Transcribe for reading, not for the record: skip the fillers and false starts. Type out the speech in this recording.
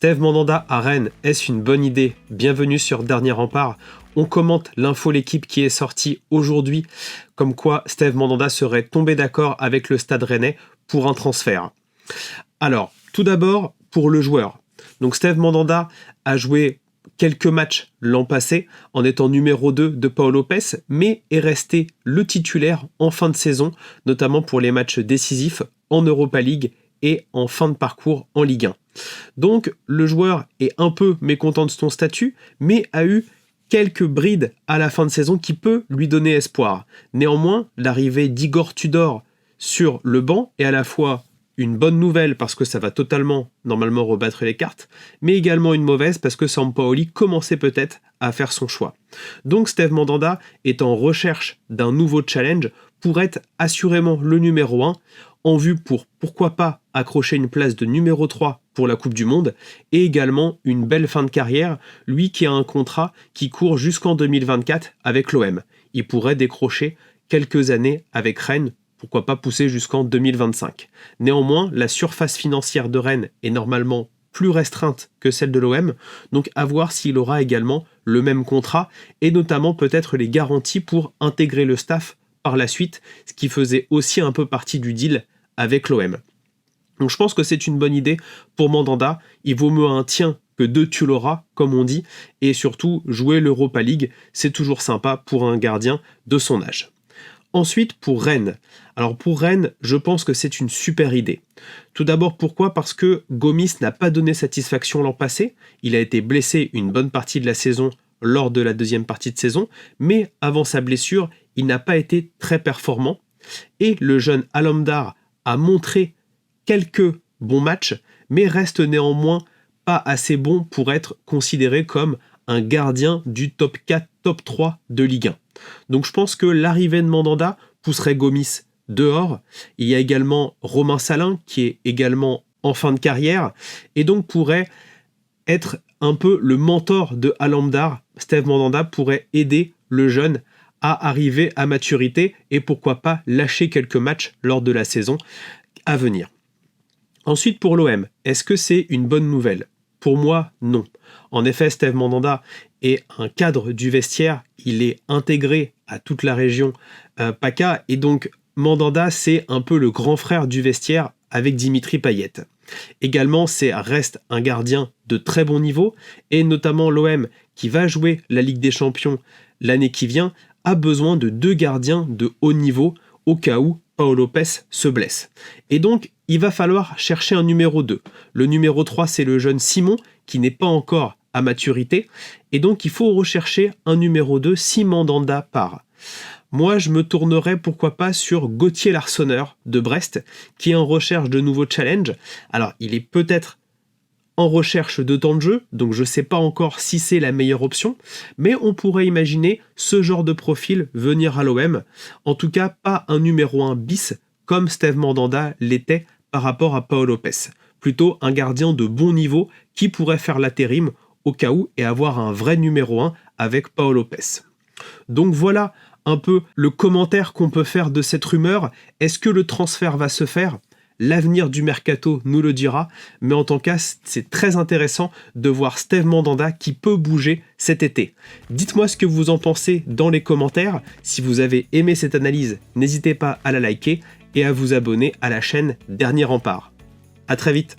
Steve Mandanda à Rennes, est-ce une bonne idée? Bienvenue sur Dernier Rempart. On commente l'info L'équipe qui est sortie aujourd'hui, comme quoi Steve Mandanda serait tombé d'accord avec le Stade Rennais pour un transfert. Alors, tout d'abord, pour le joueur. Donc Steve Mandanda a joué quelques matchs l'an passé en étant numéro 2 de Pau Lopez, mais est resté le titulaire en fin de saison, notamment pour les matchs décisifs en Europa League et en fin de parcours en Ligue 1. Donc le joueur est un peu mécontent de son statut, mais a eu quelques brides à la fin de saison qui peut lui donner espoir. Néanmoins, l'arrivée d'Igor Tudor sur le banc est à la fois une bonne nouvelle parce que ça va totalement, normalement, rebattre les cartes, mais également une mauvaise parce que Sampaoli commençait peut-être à faire son choix. Donc Steve Mandanda est en recherche d'un nouveau challenge pour être assurément le numéro 1, en vue pour, pourquoi pas, accrocher une place de numéro 3 pour la Coupe du Monde, et également une belle fin de carrière, lui qui a un contrat qui court jusqu'en 2024 avec l'OM. Il pourrait décrocher quelques années avec Rennes, pourquoi pas pousser jusqu'en 2025. Néanmoins, la surface financière de Rennes est normalement plus restreinte que celle de l'OM, donc à voir s'il aura également le même contrat, et notamment peut-être les garanties pour intégrer le staff par la suite, ce qui faisait aussi un peu partie du deal avec l'OM. Donc je pense que c'est une bonne idée pour Mandanda. Il vaut mieux un tien que deux tu l'auras, comme on dit, et surtout jouer l'Europa League, c'est toujours sympa pour un gardien de son âge. Ensuite, pour Rennes. Alors pour Rennes, je pense que c'est une super idée. Tout d'abord, pourquoi? Parce que Gomis n'a pas donné satisfaction l'an passé. Il a été blessé une bonne partie de la saison lors de la deuxième partie de saison, mais avant sa blessure, il n'a pas été très performant. Et le jeune Alamdar a montré quelques bons matchs, mais reste néanmoins pas assez bon pour être considéré comme un gardien du top 4, top 3 de Ligue 1. Donc je pense que l'arrivée de Mandanda pousserait Gomis dehors. Il y a également Romain Salin qui est également en fin de carrière et donc pourrait être un peu le mentor de Alamdar. Steve Mandanda pourrait aider le jeune à arriver à maturité et pourquoi pas lâcher quelques matchs lors de la saison à venir. Ensuite pour l'OM, est-ce que c'est une bonne nouvelle? Pour moi, non. En effet, Steve Mandanda est un cadre du vestiaire, il est intégré à toute la région PACA, et donc Mandanda, c'est un peu le grand frère du vestiaire avec Dimitri Payet. Également, reste un gardien de très bon niveau, et notamment l'OM, qui va jouer la Ligue des Champions l'année qui vient, a besoin de 2 gardiens de haut niveau au cas où Pau Lopez se blesse. Et donc, il va falloir chercher un numéro 2. Le numéro 3, c'est le jeune Simon, qui n'est pas encore à maturité. Et donc, il faut rechercher un numéro 2 si Mandanda part. Moi, je me tournerais, pourquoi pas, sur Gauthier Larsonneur de Brest, qui est en recherche de nouveaux challenges. Alors, il est peut-être en recherche de temps de jeu, donc je ne sais pas encore si c'est la meilleure option, mais on pourrait imaginer ce genre de profil venir à l'OM. En tout cas, pas un numéro 1 bis, comme Steve Mandanda l'était par rapport à Pau Lopez. Plutôt un gardien de bon niveau qui pourrait faire l'intérim au cas où et avoir un vrai numéro 1 avec Pau Lopez. Donc voilà un peu le commentaire qu'on peut faire de cette rumeur. Est-ce que le transfert va se faire ? L'avenir du mercato nous le dira, mais en tout cas, c'est très intéressant de voir Steve Mandanda qui peut bouger cet été. Dites-moi ce que vous en pensez dans les commentaires. Si vous avez aimé cette analyse, n'hésitez pas à la liker et à vous abonner à la chaîne Dernier Rempart. À très vite.